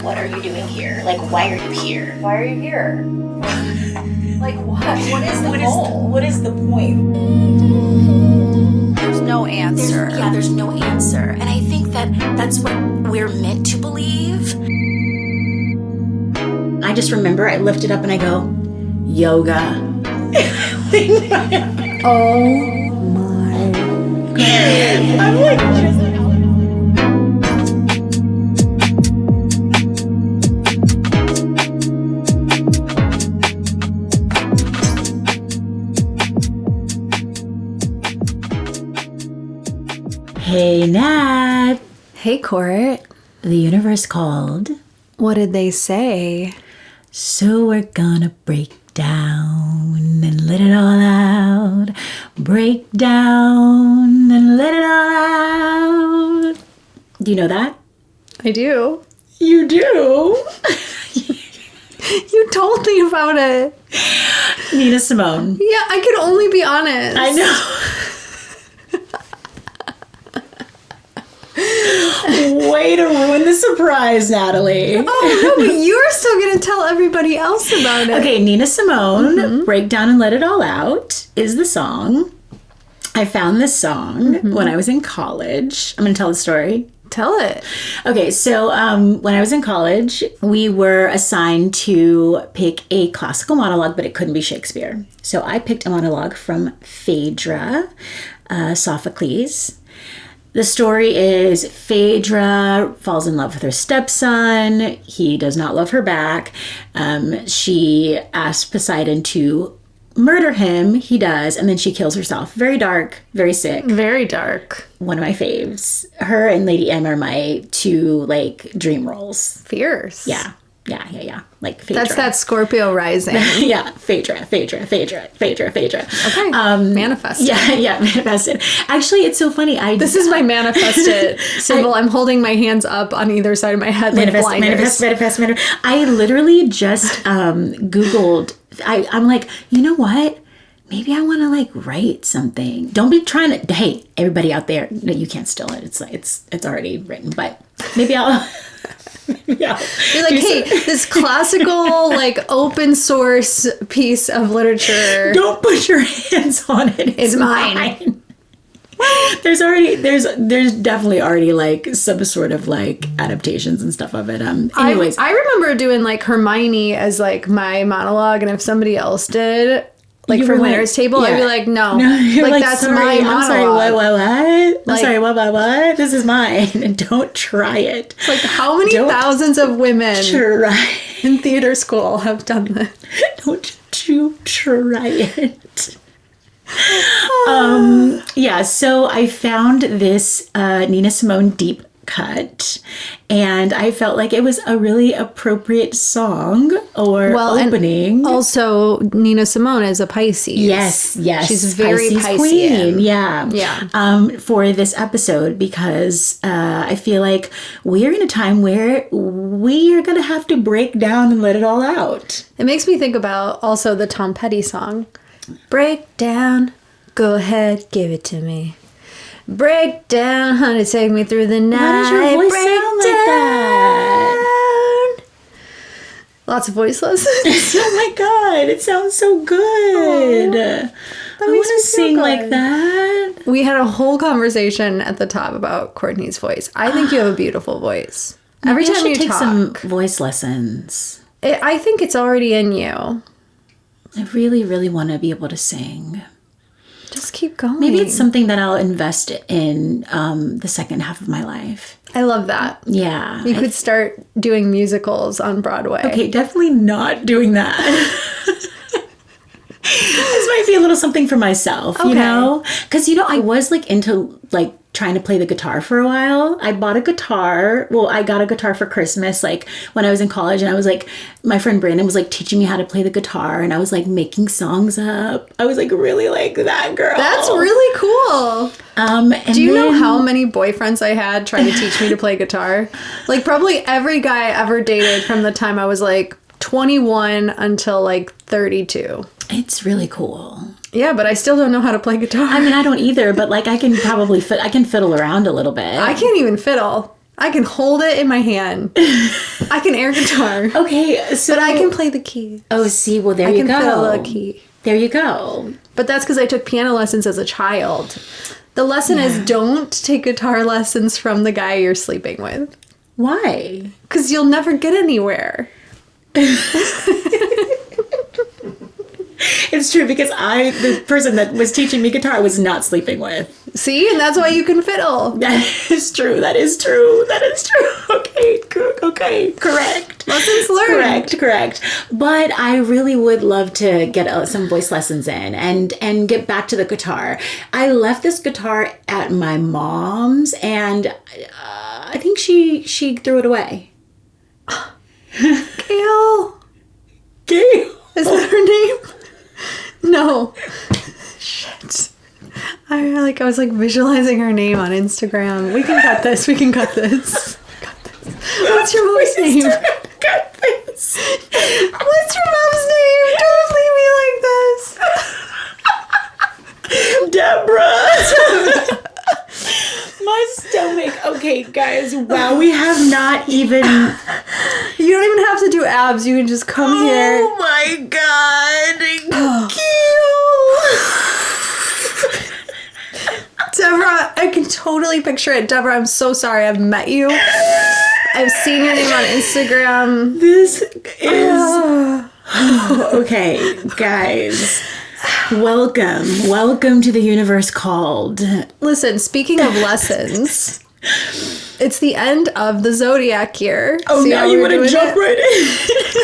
what are you doing here? Like, why are you here? Why are you here? Like, what? What is the goal? What is the point? There's no answer. There's no answer. And I think that's what we're meant to believe. I just remember I lift it up and I go, yoga. Oh my God. I'm like, just... Hey, Nat. Hey, Court. The universe called. What did they say? So we're gonna break down and let it all out. Break down and let it all out. Do you know that? I do. You do? You told me about it. Nina Simone. Yeah, I could only be honest. I know. Way to ruin the surprise, Natalie. Oh, no, but you're still going to tell everybody else about it. Okay, Nina Simone, Break Down and Let It All Out is the song. I found this song when I was in college. I'm going to tell the story. Tell it. Okay, so when I was in college, we were assigned to pick a classical monologue, but it couldn't be Shakespeare. So I picked a monologue from Phaedra, Sophocles. The story is Phaedra falls in love with her stepson. He does not love her back. She asks Poseidon to murder him. He does. And then she kills herself. Very dark, very sick. Very dark. One of my faves. Her and Lady M are my two, like, dream roles. Fierce. Yeah. Like Phaedra. That's that Scorpio rising. Yeah. Phaedra. Okay. Manifest it. Yeah. Manifested. Actually, it's so funny. This is my manifested symbol. I'm holding my hands up on either side of my head like blinders. Manifest. I literally just Googled. I'm like, you know what? Maybe I want to like write something. Don't be trying to. Hey, everybody out there, no, you can't steal it. It's already written. But maybe I'll. Yeah. You're like, hey, this classical, like, open source piece of literature. Don't put your hands on it. It's mine. There's definitely already like some sort of like adaptations and stuff of it. Anyways, I remember doing like Hermione as like my monologue, and if somebody else did. Like for Winter's Table, yeah. I'd be like, no like that's sorry, my monologue. I'm sorry, what? I'm sorry, what? This is mine, and don't try it. Like, how many thousands of women try in theater school have done this? Don't you try it. Yeah, so I found this Nina Simone deep cut, and I felt like it was a really appropriate song or opening. And also, Nina Simone is a Pisces. Yes. She's very Piscean. Queen. Yeah. For this episode, because I feel like we're in a time where we are going to have to break down and let it all out. It makes me think about also the Tom Petty song. Break down, go ahead, give it to me. Break down, honey, take me through the night. Why does your voice sound like that? Lots of voice lessons. Oh my God, it sounds so good. I want to sing like that. We had a whole conversation at the top about Courtney's voice. I think you have a beautiful voice. Every time you take talk, some voice lessons. I think it's already in you. I really, really want to be able to sing. Just keep going. Maybe it's something that I'll invest in the second half of my life. I love that. Yeah. You could start doing musicals on Broadway. Okay, definitely not doing that. This might be a little something for myself, you know? Because, I was like into like trying to play the guitar for a while. I bought a guitar. Well, I got a guitar for Christmas, like when I was in college, and I was like, my friend Brandon was like teaching me how to play the guitar, and I was like making songs up. I was like really like that girl. That's really cool. Do you know how many boyfriends I had trying to teach me to play guitar? Like probably every guy I ever dated from the time I was like 21 until like 32. It's really cool. Yeah, but I still don't know how to play guitar. I mean, I don't either, but like I can probably I can fiddle around a little bit. I can't even fiddle. I can hold it in my hand. I can air guitar. Okay, so... But I can play the key. Oh, see, well, there you go. I can fiddle a key. There you go. But that's because I took piano lessons as a child. The lesson is don't take guitar lessons from the guy you're sleeping with. Why? Because you'll never get anywhere. It's true, because the person that was teaching me guitar was not sleeping with. See? And that's why you can fiddle. That is true. That is true. That is true. Okay. Correct. Lessons learned. Correct. But I really would love to get some voice lessons in and get back to the guitar. I left this guitar at my mom's, and I think she threw it away. Gail. Is that her name? No. Shit. I was visualizing her name on Instagram. We can cut this. What's your mom's name? Got this. What's your mom's name? Don't leave me like this. Deborah. My stomach. Okay, guys. Wow, we have not even... You don't even have to do abs. You can just come here. Oh my God. Deborah, I can totally picture it. Deborah, I'm so sorry. I've met you. I've seen your name on Instagram. This is... Okay, guys. Welcome to the universe called... Listen, speaking of lessons... It's the end of the zodiac year. Oh, See now you want to jump right in?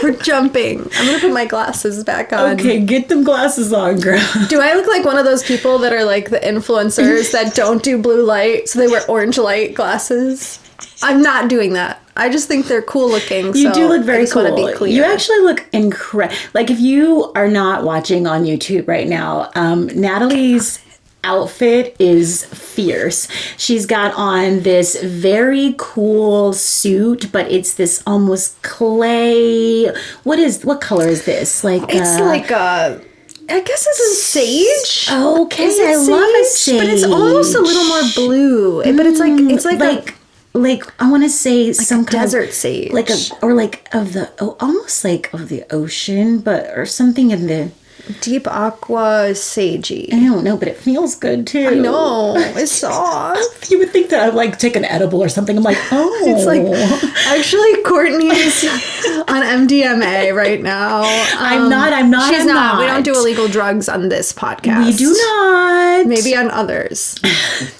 We're jumping. I'm going to put my glasses back on. Okay, get them glasses on, girl. Do I look like one of those people that are like the influencers that don't do blue light, so they wear orange light glasses? I'm not doing that. I just think they're cool looking. You do look very cool. Be clear. You actually look incredible. Like, if you are not watching on YouTube right now, Natalie's outfit is fierce. She's got on this very cool suit, but it's this almost clay. What color is this? It's like a... I guess it's a sage. Okay, I love a sage. But it's almost a little more blue. But it's like I want to say some kind desert of sage, almost like of the ocean, or something in the deep aqua sagey. I don't know, but it feels good too. I know, it's soft. You would think that I'd take an edible or something. I'm like, oh, it's actually Courtney's on MDMA right now. I'm not. She's not. We don't do illegal drugs on this podcast. We do not. Maybe on others.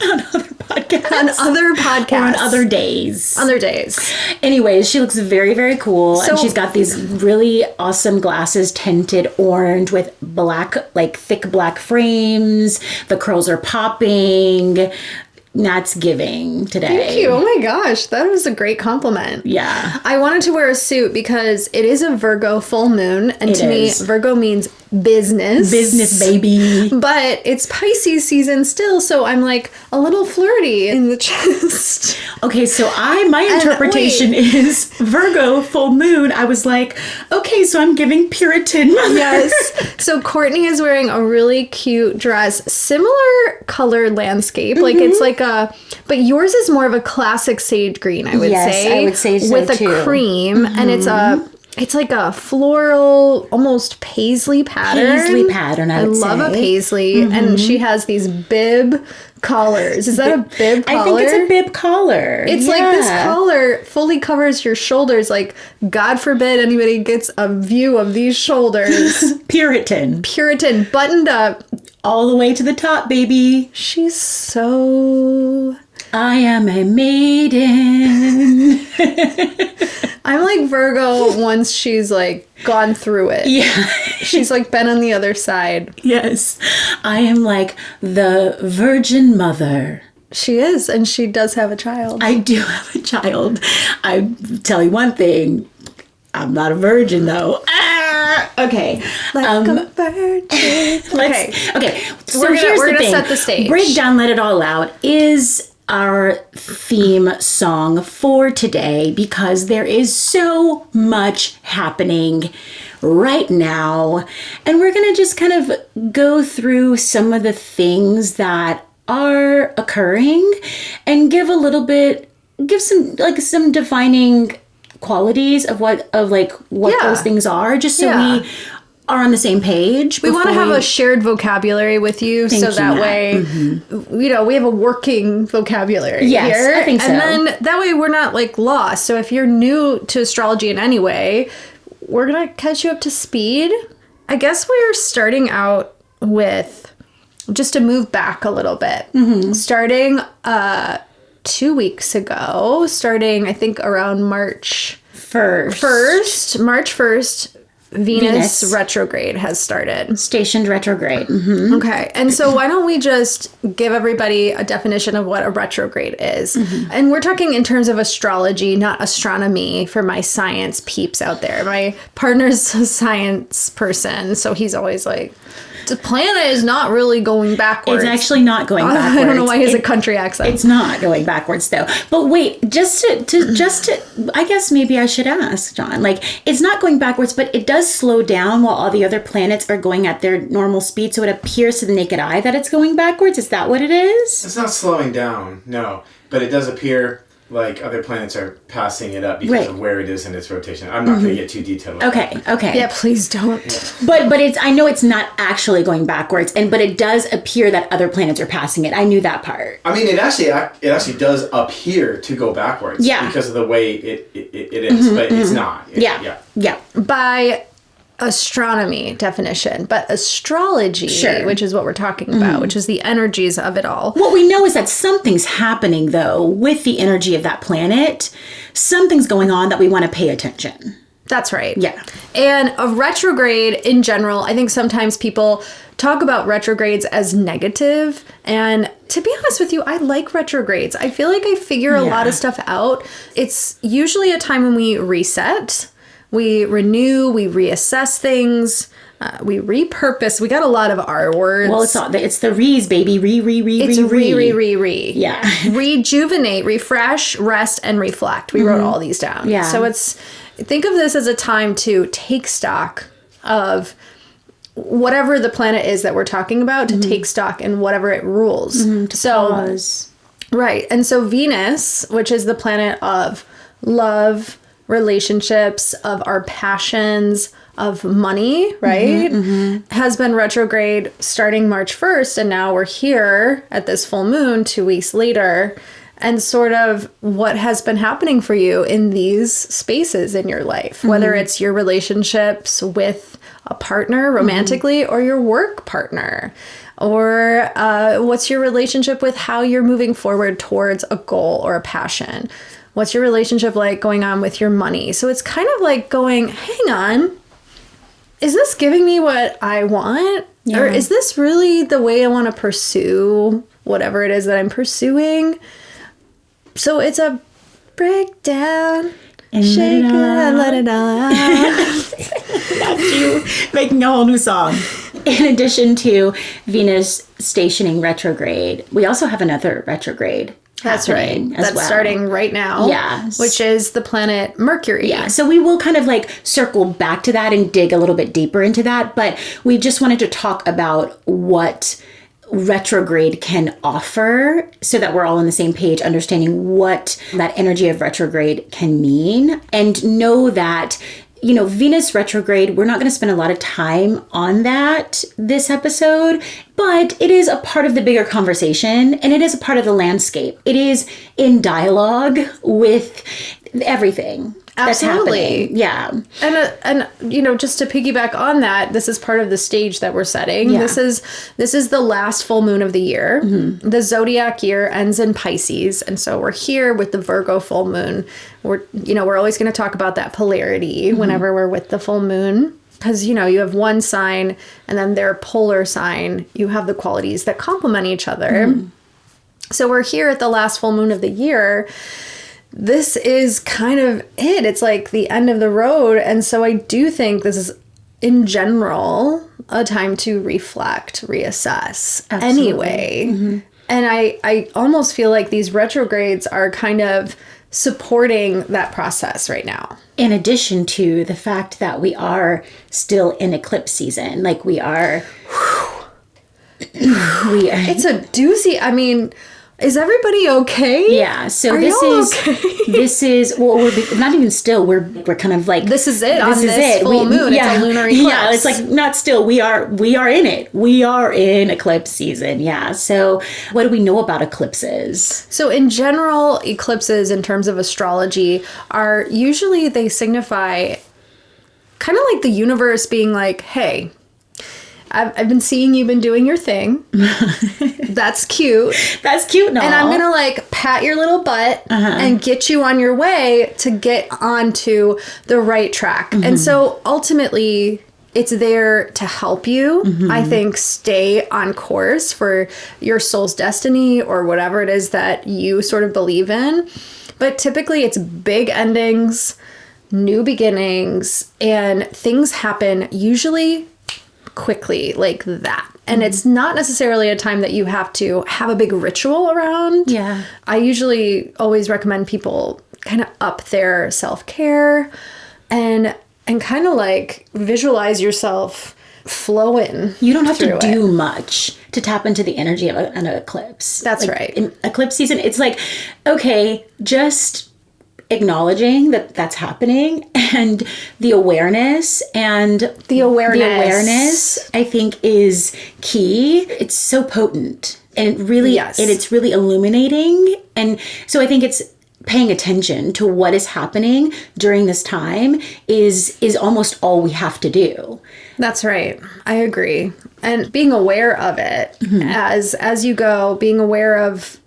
On other podcasts. On other podcasts. Or on other days. Anyways, she looks very, very cool. And she's got these really awesome glasses, tinted orange with black, thick black frames. The curls are popping. That's giving today. Thank you. Oh my gosh, that was a great compliment. Yeah. I wanted to wear a suit because it is a Virgo full moon, and to me, Virgo means business. Business, baby. But it's Pisces season still, so I'm a little flirty in the chest. Okay, so my interpretation is Virgo full moon. I was like, okay, so I'm giving Puritan. Yes. So Courtney is wearing a really cute dress, similar colored landscape. It's but yours is more of a classic sage green, I would say. Yes, I would say so with too. a cream, and it's like a floral, almost paisley pattern. I would say. I love a paisley, and she has these bib collars. Is that a bib collar? I think it's a bib collar. It's this collar fully covers your shoulders. God forbid anybody gets a view of these shoulders. Puritan, buttoned up. All the way to the top, baby. She's so... I am a maiden. I'm like Virgo once she's gone through it. Yeah. She's been on the other side. Yes. I am the Virgin Mother. She is, and she does have a child. I do have a child. I tell you one thing. I'm not a virgin, though. Okay. Like a virgin. Okay. So we're here's the gonna thing. set the stage. Break Down, Let It All Out is our theme song for today because there is so much happening right now. And we're going to just kind of go through some of the things that are occurring and give a little bit give some defining qualities of what those things are, just so we are on the same page. We want to have a shared vocabulary with you, so that way, we have a working vocabulary here. I think so. And then that way we're not like lost. So if you're new to astrology in any way, we're going to catch you up to speed. I guess we're starting out with, just to move back a little bit, starting 2 weeks ago, I think around March 1st, Venus retrograde has started. Stationed retrograde. Okay. And so why don't we just give everybody a definition of what a retrograde is? And we're talking in terms of astrology, not astronomy, for my science peeps out there. My partner's a science person, so he's always like, the planet is not really going backwards. It's actually not going backwards. I don't know why he has a country accent. It's not going backwards, though. But wait, just to, I guess maybe I should ask, John. Like, it's not going backwards, but it does slow down while all the other planets are going at their normal speed. So it appears to the naked eye that it's going backwards. Is that what it is? It's not slowing down, no. But it does appear like other planets are passing it up because of where it is in its rotation. I'm not going to get too detailed. Okay. Yeah, please don't. But it's, I know it's not actually going backwards, but it does appear that other planets are passing it. I knew that part. I mean, it actually does appear to go backwards. Yeah. Because of the way it is, but it's not. Yeah. By astronomy definition, but astrology, which is what we're talking about, which is the energies of it all. What we know is that something's happening, though, with the energy of that planet. Something's going on that we want to pay attention. That's right. Yeah. And a retrograde in general, I think sometimes people talk about retrogrades as negative. And to be honest with you, I like retrogrades. I feel like I figure a lot of stuff out. It's usually a time when we reset. We renew, we reassess things, we repurpose. We got a lot of R words. Well, it's the re's, baby. It's re. Yeah. Rejuvenate, refresh, rest, and reflect. We wrote all these down. Yeah. So think of this as a time to take stock of whatever the planet is that we're talking about, to take stock in whatever it rules. Pause. Right. And so Venus, which is the planet of love, relationships, of our passions, of money, right? Has been retrograde starting March 1st. And now we're here at this full moon 2 weeks later. And sort of what has been happening for you in these spaces in your life, whether it's your relationships with a partner romantically or your work partner, or what's your relationship with how you're moving forward towards a goal or a passion. What's your relationship like going on with your money? So it's kind of like going, hang on, is this giving me what I want? Yeah. Or is this really the way I want to pursue whatever it is that I'm pursuing? So it's a breakdown, and shake it and let it all out. That's you making a whole new song. In addition to Venus stationing retrograde, we also have another retrograde. That's right. That's starting right now. Yes. Which is the planet Mercury. Yeah. So we will kind of like circle back to that and dig a little bit deeper into that. But we just wanted to talk about what retrograde can offer so that we're all on the same page, understanding what that energy of retrograde can mean, and know that, you know, Venus retrograde, we're not going to spend a lot of time on that this episode, but it is a part of the bigger conversation, and it is a part of the landscape. It is in dialogue with everything that's happening. Yeah. And you know, just to piggyback on that, this is part of the stage that we're setting. Yeah. This is the last full moon of the year. The zodiac year ends in Pisces, and so we're here with the Virgo full moon. We're always going to talk about that polarity whenever we're with the full moon, because you have one sign and then their polar sign. You have the qualities that complement each other. So we're here at the last full moon of the year. This is kind of it. It's like the end of the road. And so I do think this is, in general, a time to reflect, reassess. Absolutely. Anyway. And I almost feel like these retrogrades are kind of supporting that process right now. In addition to the fact that we are still in eclipse season. Like we are. It's a doozy. I mean, Is everybody okay? Yeah. So Are this y'all is okay? this is well, we're not even still. We're kind of like This is it. This is it. Full moon. Yeah, it's a lunar eclipse. Yeah, it's like not still. We are in it. We are in eclipse season. Yeah. So what do we know about eclipses? So in general, eclipses in terms of astrology are usually they signify kind of like the universe being like, hey, I've been seeing you've been doing your thing. That's cute. That's cute and all. And I'm going to like pat your little butt and get you on your way to get onto the right track. And so ultimately it's there to help you, I think, stay on course for your soul's destiny or whatever it is that you sort of believe in. But typically it's big endings, new beginnings, and things happen usually quickly like that. And it's not necessarily a time that you have to have a big ritual around. Yeah. I usually always recommend people kind of up their self-care and kind of like visualize yourself flowing. You don't have to do much to tap into the energy of an eclipse. That's like, right. In eclipse season, it's like, okay, just acknowledging that that's happening and the awareness I think is key. It's so potent and it really and it's really illuminating. And so I think it's paying attention to what is happening during this time is almost all we have to do. That's right. I agree. And being aware of it as you go, being aware of,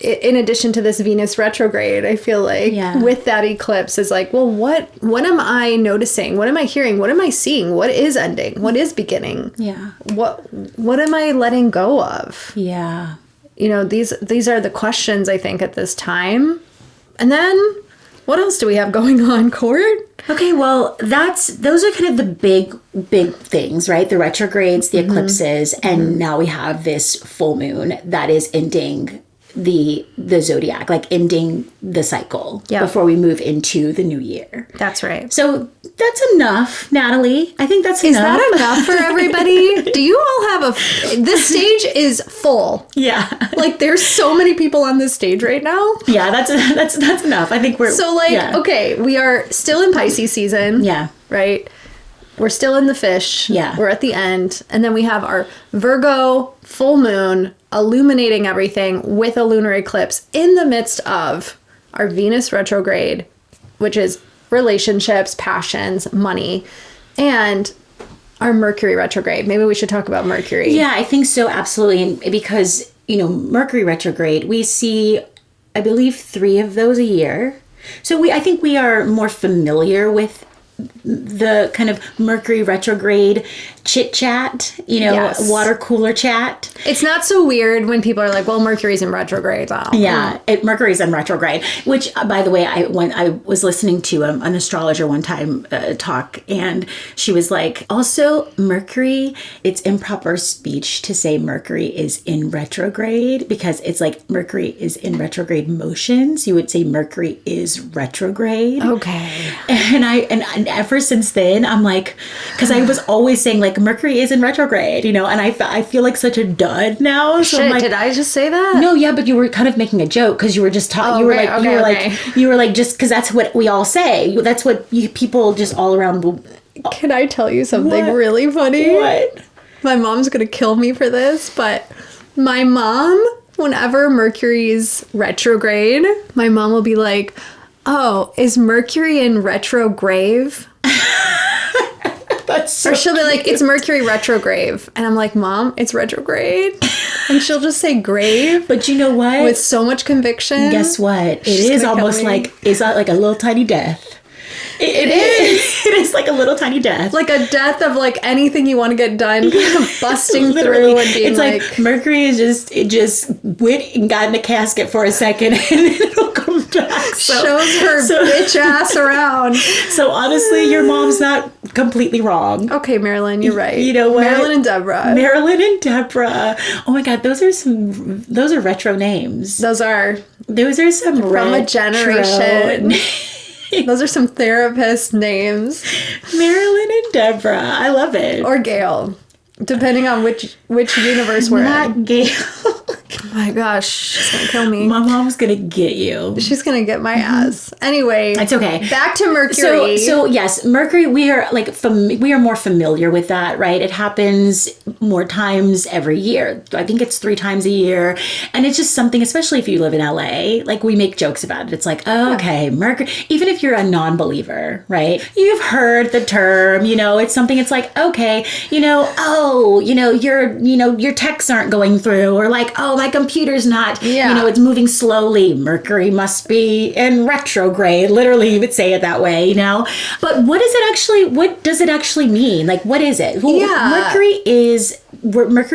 in addition to this Venus retrograde, I feel like with that eclipse is like, well, what am I noticing? What am I hearing? What am I seeing? What is ending? What is beginning? Yeah. What am I letting go of? Yeah. You know, these are the questions I think at this time. And then what else do we have going on, Court? Okay, well, those are kind of the big things, right? The retrogrades, the eclipses, and now we have this full moon that is ending the zodiac, like ending the cycle before we move into the new year. That's right. So that's enough, Natalie. I think that's enough. Is that enough for everybody? Do you all have this stage is full. Yeah. Like there's so many people on this stage right now. Yeah, that's enough. I think we're so like okay, we are still in Pisces season. Yeah. Right? We're still in the fish. Yeah. We're at the end. And then we have our Virgo full moon illuminating everything with a lunar eclipse in the midst of our Venus retrograde, which is relationships, passions, money, and our Mercury retrograde. Maybe we should talk about Mercury. Yeah, I think so. Absolutely. And because, Mercury retrograde, we see, I believe, 3 of those a year. So I think we are more familiar with the kind of Mercury retrograde chit chat, water cooler chat. It's not so weird when people are like, well, Mercury's in retrograde. Oh. Yeah, Mercury's in retrograde, which, by the way, I was listening to an astrologer one time talk, and she was like, also, Mercury, it's improper speech to say Mercury is in retrograde because it's like Mercury is in retrograde motions. You would say Mercury is retrograde. Okay. And ever since then, I'm like, because I was always saying like Mercury is in retrograde, and I feel like such a dud now. So Shit, I'm like, did I just say that? No, yeah, but you were kind of making a joke because you were just talking. You were like, just because that's what we all say. That's what people just all around. Can I tell you something really funny? What? My mom's gonna kill me for this, but my mom, whenever Mercury's retrograde, my mom will be like, oh, is Mercury in retrograde? That's so or she'll be like, it's Mercury retrograde. And I'm like, Mom, it's retrograde. And she'll just say grave. But you know what? With so much conviction. Guess what? It is almost like, it's like a little tiny death. It is. It is like a little tiny death. Like a death of like anything you want to get done, kind of busting through and being it's like Mercury is just went and got in the casket for a second and then it'll come back. Shows her bitch ass around. So honestly, your mom's not completely wrong. Okay, Marilyn, you're right. You know what? Marilyn and Deborah. Oh my God, those are retro names. Those are some from a generation. Those are some therapist names. Marilyn and Deborah. I love it. Or Gail. Depending on which universe we're in. Not Gail. Oh my gosh, she's gonna kill me. My mom's gonna get you. She's gonna get my ass. Anyway, it's okay. Back to Mercury. So yes, Mercury. We are we are more familiar with that, right? It happens more times every year. I think it's 3 times a year, and it's just something. Especially if you live in LA, like we make jokes about it. It's like, oh, okay, Mercury. Even if you're a non-believer, right? You've heard the term. It's something. It's like, okay, your texts aren't going through, or like, oh, my computer's not, it's moving slowly. Mercury must be in retrograde. Literally, you would say it that way, But what does it actually mean? Like, what is it? Mercury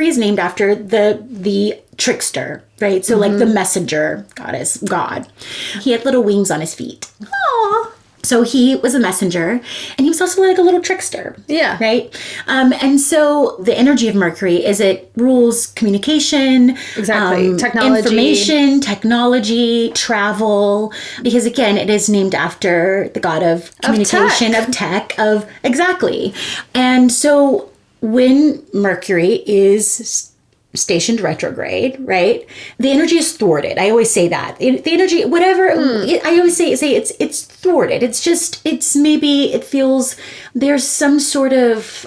is named after the trickster, right? So like the messenger goddess, God. He had little wings on his feet. Aww. So he was a messenger, and he was also like a little trickster. Yeah. Right? And so the energy of Mercury is it rules communication. Exactly. Technology. Information, technology, travel. Because again, it is named after the god of communication, of tech. Exactly. And so when Mercury is stationed retrograde, right? The energy is thwarted. I always say that. The energy, whatever, I always say it's thwarted. It feels there's some sort of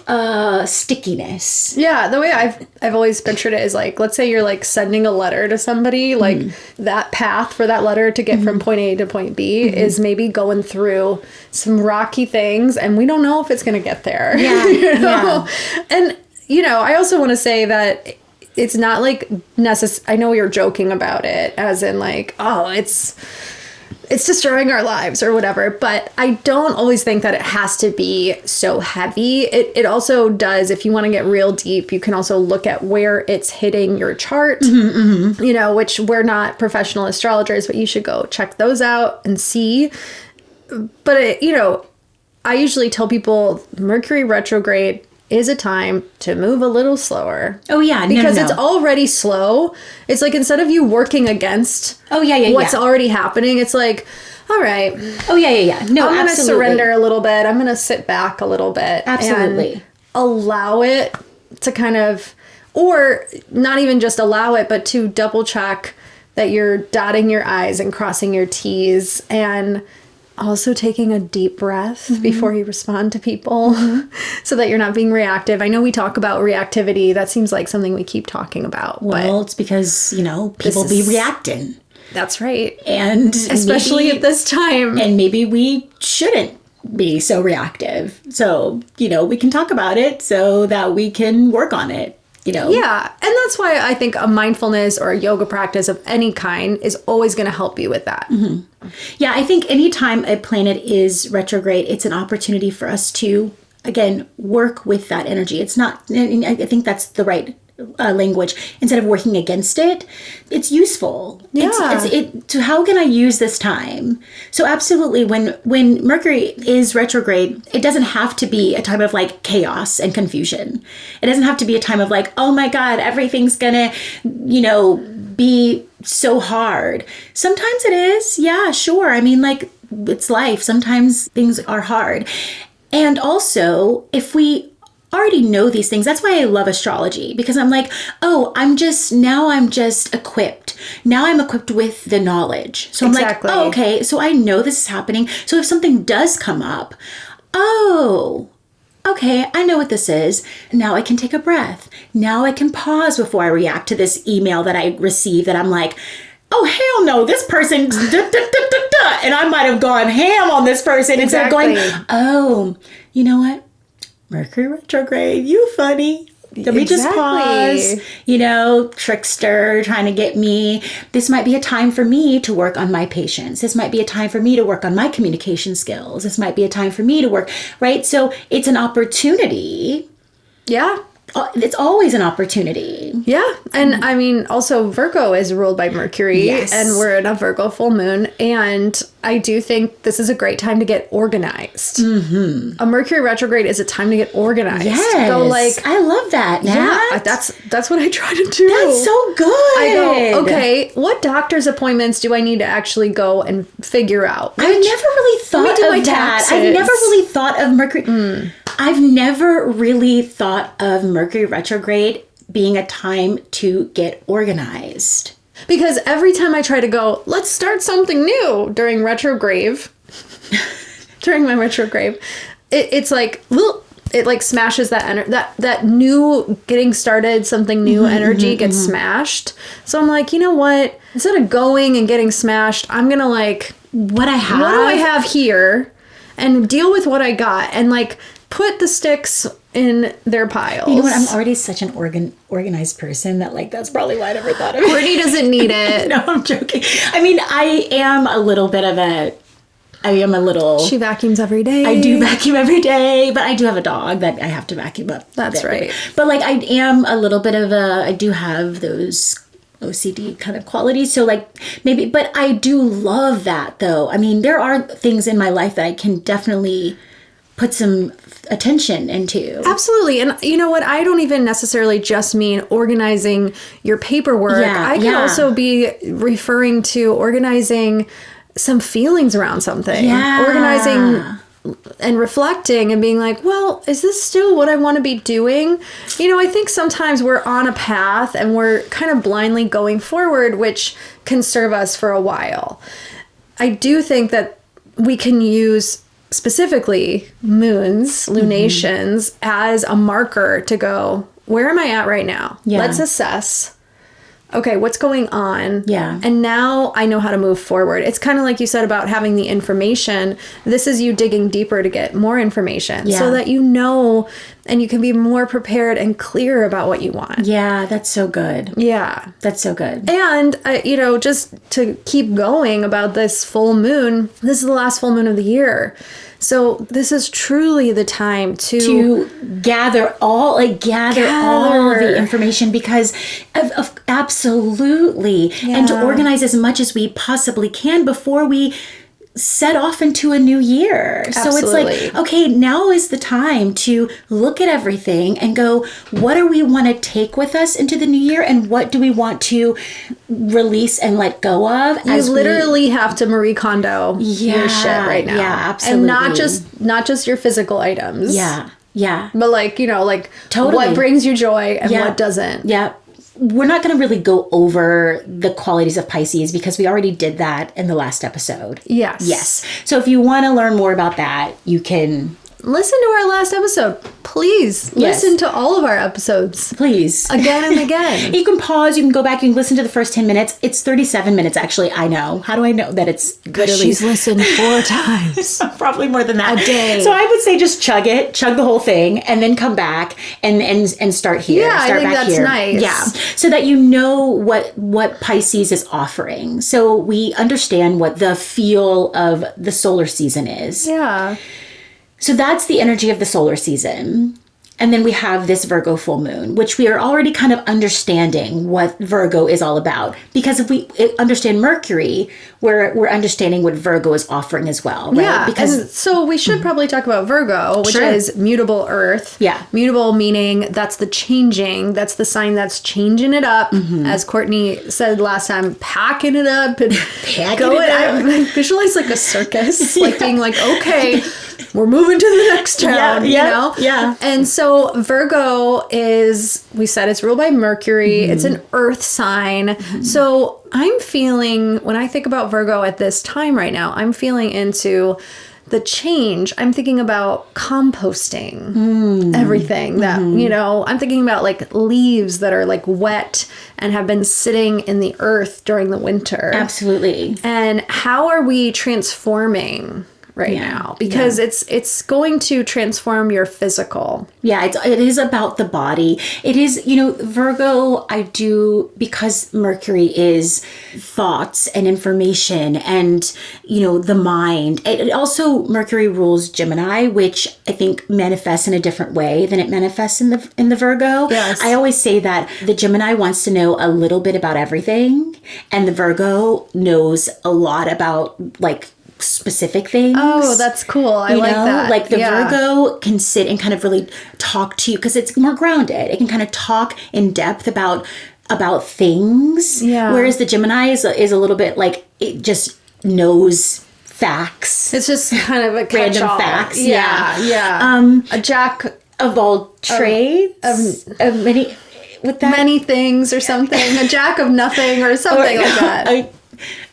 stickiness. Yeah, the way I've always pictured it is like, let's say you're like sending a letter to somebody, like that path for that letter to get from point A to point B is maybe going through some rocky things, and we don't know if it's going to get there. Yeah. And, I also want to say that it's not like I know you're joking about it as in like, oh, it's destroying our lives or whatever, but I don't always think that it has to be so heavy. It also does, if you want to get real deep, you can also look at where it's hitting your chart, which we're not professional astrologers, but you should go check those out and see. But, I usually tell people Mercury retrograde is a time to move a little slower. Oh, yeah. Because it's already slow. It's like instead of you working against what's already happening, it's like, all right. Oh, yeah. No, I'm going to surrender a little bit. I'm going to sit back a little bit. Absolutely. And allow it to kind of, or not even just allow it, but to double check that you're dotting your I's and crossing your T's, and also taking a deep breath before you respond to people so that you're not being reactive. I know we talk about reactivity. That seems like something we keep talking about. Well, it's because, people be reacting. That's right. And especially at this time. And maybe we shouldn't be so reactive. So, we can talk about it so that we can work on it. Yeah. And that's why I think a mindfulness or a yoga practice of any kind is always going to help you with that. Yeah, I think anytime a planet is retrograde, it's an opportunity for us to, again, work with that energy. It's not, I think that's the right language. Instead of working against it, it's useful. Yeah. So how can I use this time? So absolutely, when Mercury is retrograde, it doesn't have to be a time of like chaos and confusion. It doesn't have to be a time of like, oh my God, everything's gonna, be so hard. Sometimes it is. Yeah, sure. I mean, like, it's life. Sometimes things are hard. And also, if we already know these things, that's why I love astrology, because I'm like, oh, I'm just equipped. Now I'm equipped with the knowledge. So I'm like, oh, okay, so I know this is happening. So if something does come up, oh, okay, I know what this is. Now I can take a breath. Now I can pause before I react to this email that I receive that I'm like, oh, hell no, this person, and I might have gone ham on this person instead of going, oh, you know what? Mercury retrograde, you funny. Let me just pause. Trickster trying to get me. This might be a time for me to work on my patience. This might be a time for me to work on my communication skills. This might be a time for me to work, right? So it's an opportunity. Yeah. It's always an opportunity. Yeah. And I mean, also Virgo is ruled by Mercury. Yes. And we're in a Virgo full moon. And I do think this is a great time to get organized. A Mercury retrograde is a time to get organized. Yes. So like, I love that. Yeah. That's what I try to do. That's so good. I go, okay, what doctor's appointments do I need to actually go and figure out? I've never really thought of that. I've never really thought of Mercury. I've never really thought of Mercury retrograde being a time to get organized. Because every time I try to go, let's start something new during retrograde, during my retrograde, it's like, it like smashes that new getting started, something new energy gets smashed. So I'm like, you know what? Instead of going and getting smashed, I'm going to like, what do I have here? And deal with what I got and like put the sticks in their piles. You know what? I'm already such an organized person that like that's probably why I never thought of it. Courtney doesn't need it. No, I'm joking. I mean, I am a little. She vacuums every day. I do vacuum every day, but I do have a dog that I have to vacuum up. That's right. But like I am a little bit of I do have those OCD kind of qualities. So like maybe, but I do love that though. I mean, there are things in my life that I can definitely put some attention into. Absolutely. And you know what? I don't even necessarily just mean organizing your paperwork. I can also be referring to organizing some feelings around something. Yeah. Organizing and reflecting and being like, well, is this still what I want to be doing? You know, I think sometimes we're on a path and we're kind of blindly going forward, which can serve us for a while. I do think that we can use specifically moons, lunations, as a marker to go, where am I at right now? Yeah. Let's assess. Okay, what's going on? Yeah. And now I know how to move forward. It's kind of like you said about having the information. This is you digging deeper to get more information so that you know and you can be more prepared and clear about what you want. Yeah, that's so good. Yeah. That's so good. And, you know, just to keep going about this full moon, this is the last full moon of the year. So this is truly the time to gather all the information because of absolutely, and to organize as much as we possibly can before we set off into a new year. Absolutely. So it's like, okay, now is the time to look at everything and go, what do we want to take with us into the new year and what do we want to release and let go of? You literally have to Marie Kondo your shit right now. Yeah, absolutely. And not just your physical items. Yeah. Yeah. But like, you know, like totally. What brings you joy and what doesn't. Yeah. We're not going to really go over the qualities of Pisces because we already did that in the last episode. Yes. So if you want to learn more about that, you can listen to our last episode. Please listen to all of our episodes. Please. Again and again. You can pause. You can go back. You can listen to the first 10 minutes. It's 37 minutes, actually. I know. How do I know that it's literally... She's listened 4 times. Probably more than that. A day. So I would say just chug the whole thing, and then come back and start here. Yeah, start I think back that's here. nice. Yeah. So that you know what Pisces is offering. So we understand what the feel of the solar season is. Yeah. So that's the energy of the solar season. And then we have this Virgo full moon, which we are already kind of understanding what Virgo is all about. Because if we understand Mercury, we're understanding what Virgo is offering as well, right? Yeah, because and so we should probably talk about Virgo, which is mutable earth. Yeah. Mutable meaning that's the changing. That's the sign that's changing it up. As Courtney said last time, packing it up and going. I visualize like a circus, like being like, okay, we're moving to the next town, you know? Yeah. And so Virgo is, we said it's ruled by Mercury. It's an earth sign. So I'm feeling, when I think about Virgo at this time right now, I'm feeling into the change. I'm thinking about composting everything that, you know, I'm thinking about like leaves that are like wet and have been sitting in the earth during the winter. Absolutely. And how are we transforming now? Because it's going to transform your physical. Yeah, it is about the body. It is, you know, Virgo, because Mercury is thoughts and information and, you know, the mind. It also, Mercury rules Gemini, which I think manifests in a different way than it manifests in the Virgo. Yes. I always say that the Gemini wants to know a little bit about everything, and the Virgo knows a lot about, like, specific things. Oh, that's cool. I like that. Like the Virgo can sit and kind of really talk to you because it's more grounded. It can kind of talk in depth about things. Yeah. Whereas the Gemini is a little bit like it just knows facts. It's just kind of a Random catch-all. facts. Yeah. A jack of all trades. of of many. with that? Many things or something. A jack of nothing or something like that.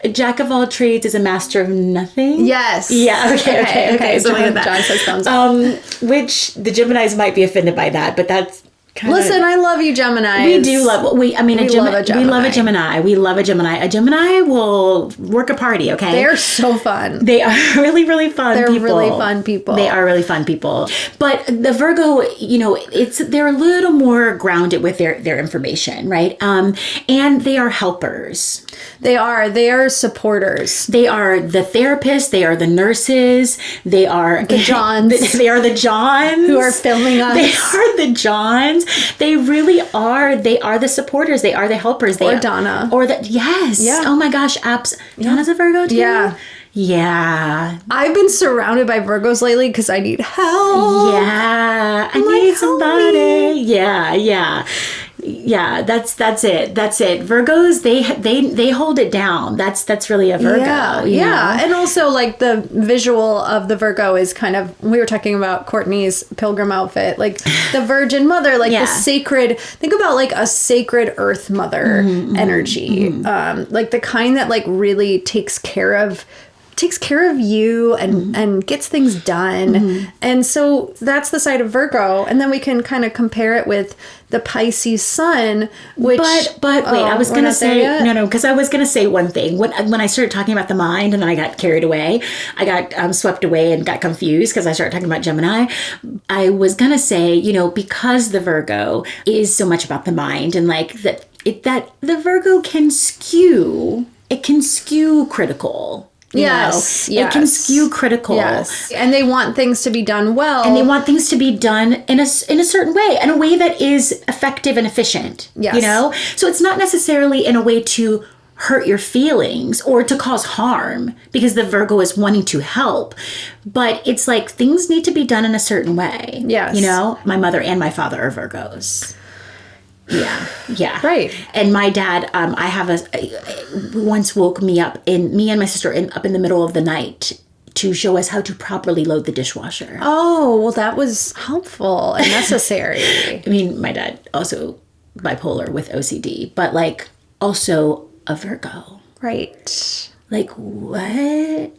A jack of all trades is a master of nothing? Yes. Yeah, okay. So John says thumbs up. Which the Geminis might be offended by that, but that's Listen, I love you, Gemini. We do love. We love a Gemini. We love a Gemini. A Gemini will work a party. Okay, they're so fun. They are really, really fun. They're really fun people. They are really fun people. But the Virgo, they're a little more grounded with their information, right? And they are helpers. They are supporters. They are the therapists. They are the nurses. They are the Johns. They are the Johns who are filming us. They are the Johns. They really are. They are the supporters. They are the helpers. Or Donna. Yes. Yeah. Oh my gosh. Donna's a Virgo too? Yeah. Yeah. I've been surrounded by Virgos lately because I need help. Yeah. I need somebody. Yeah. Yeah, that's it. Virgos, they hold it down. That's really a Virgo. Yeah. And also like the visual of the Virgo is kind of, we were talking about Courtney's pilgrim outfit, like the Virgin Mother, like the sacred, think about like a sacred earth mother energy. Like the kind that like really takes care of you and gets things done. And so that's the side of Virgo. And then we can kind of compare it with the Pisces sun, which... But wait, I was going to say... No, because I was going to say one thing. When I started talking about the mind and then I got carried away, I got swept away and got confused because I started talking about Gemini. I was going to say, because the Virgo is so much about the mind and like that the Virgo can skew... It can skew critical. Yes. It can skew critical. Yes. And they want things to be done well. And they want things to be done in a certain way, in a way that is effective and efficient. Yes. So it's not necessarily in a way to hurt your feelings or to cause harm because the Virgo is wanting to help. But it's like things need to be done in a certain way. Yes. My mother and my father are Virgos. Yeah. Right. And my dad, I have once woke me and my sister up in the middle of the night to show us how to properly load the dishwasher. Oh, well, that was helpful and necessary. I mean, my dad also bipolar with OCD, but like also a Virgo. Right. Like what?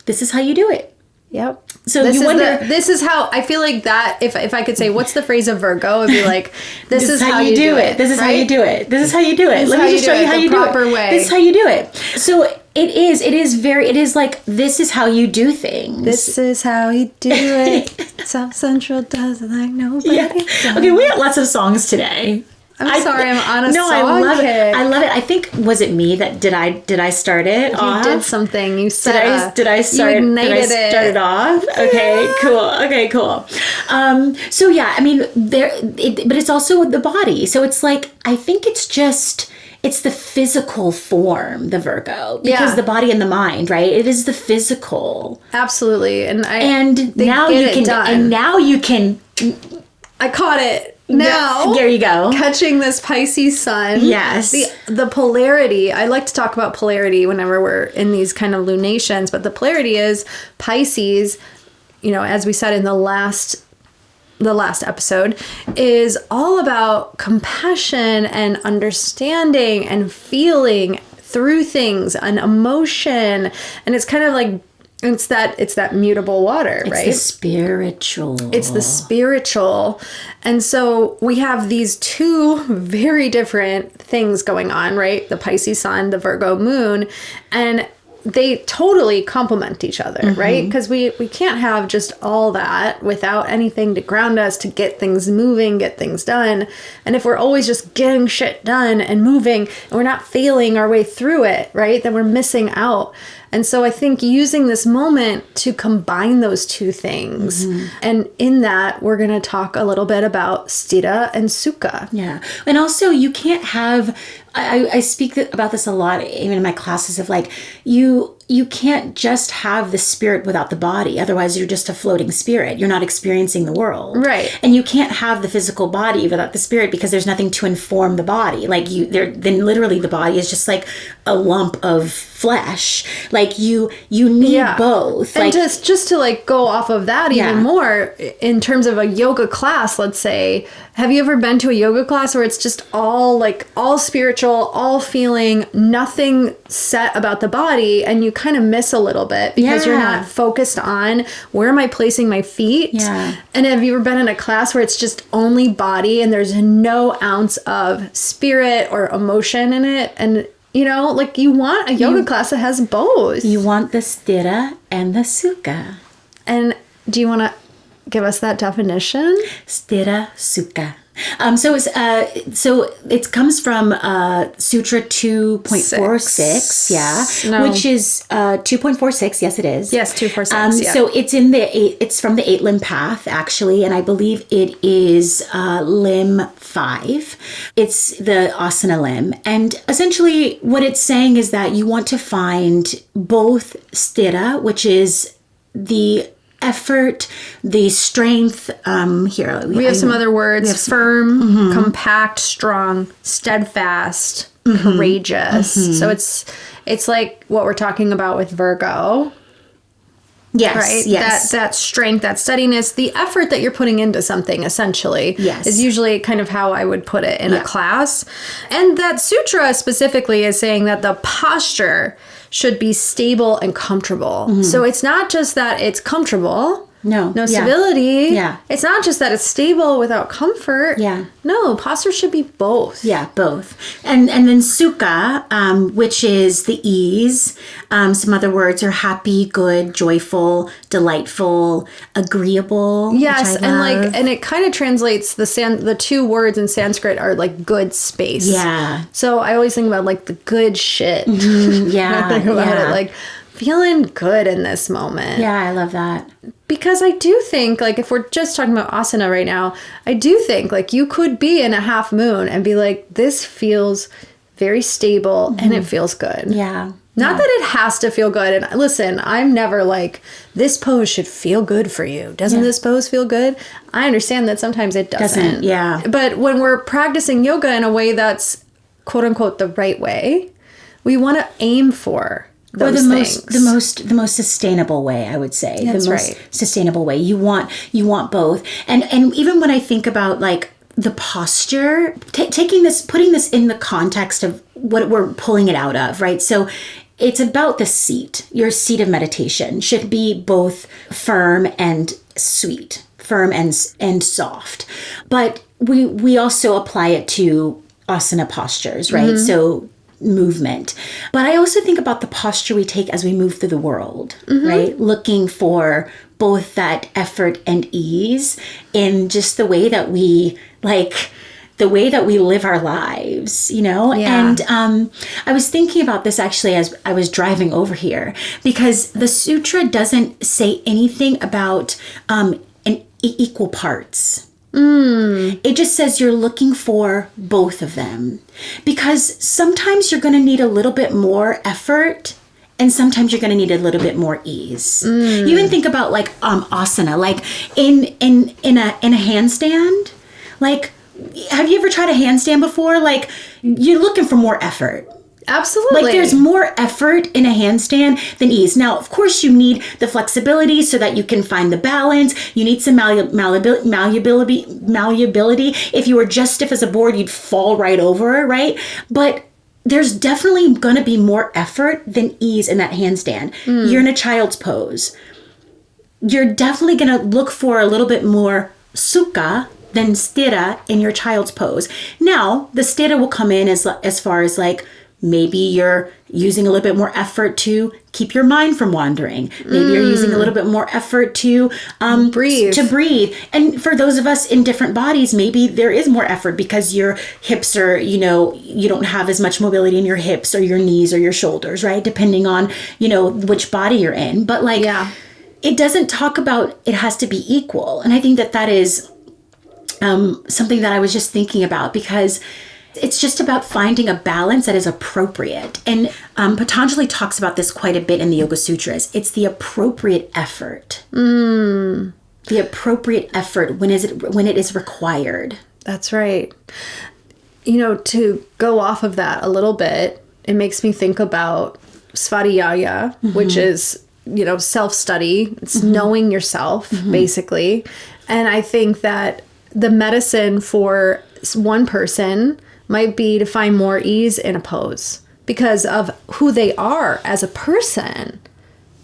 This is how you do it. Yep. So you wonder. This is how I feel like that. If I could say, what's the phrase of Virgo? It'd be like, this is how you do it. This is how you do it. This is how you do it. Let me just show you how you do it. Proper way. This is how you do it. So it is like this is how you do things. This is how you do it. South Central does it like nobody. Yeah. Okay, we got lots of songs today. I'm sorry, I'm on a song I love kick. it. I love it. I think, was it me that did I start it off? You did something. You said did I start it off? Okay, cool. So yeah, I mean, but it's also the body. So it's like, I think it's the physical form, the Virgo, because the body and the mind, right? It is the physical. Absolutely. And now you can. I caught it. Now, there you go. Catching this Pisces sun. Yes. The polarity. I like to talk about polarity whenever we're in these kind of lunations, but the polarity is Pisces, as we said in the last episode, is all about compassion and understanding and feeling through things and emotion. And it's kind of like it's that mutable water, right? It's the spiritual. And so we have these two very different things going on, right? The Pisces sun, the Virgo moon, and they totally complement each other, right? Because we can't have just all that without anything to ground us, to get things moving, get things done. And if we're always just getting shit done and moving and we're not feeling our way through it, right? Then we're missing out. And so I think using this moment to combine those two things. And in that, we're going to talk a little bit about Sthita and Sukha. Yeah. And also, you can't have, I speak about this a lot, even in my classes, of like, you can't just have the spirit without the body. Otherwise, you're just a floating spirit. You're not experiencing the world. Right. And you can't have the physical body without the spirit because there's nothing to inform the body. Like then literally the body is just like a lump of flesh. Like you need both. And like just to like go off of that even more in terms of a yoga class, let's say, have you ever been to a yoga class where it's just all spiritual, all feeling, nothing set about the body, and you kind of miss a little bit because you're not focused on where am I placing my feet? Yeah. And have you ever been in a class where it's just only body and there's no ounce of spirit or emotion in it? And you know, like you want a yoga class that has both. You want the sthira and the sukha. And do you want to give us that definition? Sthira sukha. So it comes from Sutra 2.46, which is 2.46. Yes, it is. Yes, 246. So it's from the 8 limb path actually, and I believe it is limb 5. It's the asana limb, and essentially what it's saying is that you want to find both sthira, which is the effort, the strength. We have some other words: firm, compact, strong, steadfast, courageous. So it's like what we're talking about with Virgo. Yes, right. Yes. That strength, that steadiness, the effort that you're putting into something, essentially, is usually kind of how I would put it in a class. And that sutra specifically is saying that the posture should be stable and comfortable. So it's not just that it's comfortable. No stability. Yeah. It's not just that it's stable without comfort. Yeah. No, posture should be both. Yeah, both. And then sukha, which is the ease. Some other words are happy, good, joyful, delightful, agreeable. Yes, and it kind of translates the two words in Sanskrit are like good space. Yeah. So I always think about like the good shit. Yeah. I think about it like feeling good in this moment. Yeah, I love that. Because I do think, like, if we're just talking about asana right now, I do think, like, you could be in a half moon and be like, this feels very stable and it feels good. Yeah. Not that it has to feel good. And listen, I'm never like, this pose should feel good for you. Doesn't this pose feel good? I understand that sometimes it doesn't. Yeah. But when we're practicing yoga in a way that's, quote unquote, the right way, we want to aim for those things. The most sustainable way, I would say. That's the most sustainable way. You want both. And even when I think about like the posture, putting this in the context of what we're pulling it out of, right? So it's about the seat. Your seat of meditation should be both firm and sweet, firm and soft. But we also apply it to asana postures, right? So movement. But I also think about the posture we take as we move through the world, right? Looking for both that effort and ease in just the way that we live our lives, you know? Yeah. And I was thinking about this actually as I was driving over here, because the sutra doesn't say anything about equal parts. It just says you're looking for both of them, because sometimes you're going to need a little bit more effort and sometimes you're going to need a little bit more ease. You even think about like asana, like in a handstand. Like, have you ever tried a handstand before? Like, you're looking for more effort. Absolutely. Like, there's more effort in a handstand than ease. Now, of course, you need the flexibility so that you can find the balance. You need some malleability. If you were just stiff as a board, you'd fall right over, right? But there's definitely going to be more effort than ease in that handstand. You're in a child's pose. You're definitely going to look for a little bit more sukha than sthira in your child's pose. Now, the sthira will come in as far as like, maybe you're using a little bit more effort to keep your mind from wandering. Maybe you're using a little bit more effort to breathe. And for those of us in different bodies, maybe there is more effort because your hips are, you don't have as much mobility in your hips or your knees or your shoulders, right? Depending on, which body you're in. But it doesn't talk about it has to be equal. And I think that is something that I was just thinking about, because it's just about finding a balance that is appropriate. And Patanjali talks about this quite a bit in the Yoga Sutras. It's the appropriate effort. The appropriate effort when it is required. That's right. To go off of that a little bit, it makes me think about svadhyaya, which is, self-study. It's knowing yourself, basically. And I think that the medicine for one person might be to find more ease in a pose because of who they are as a person.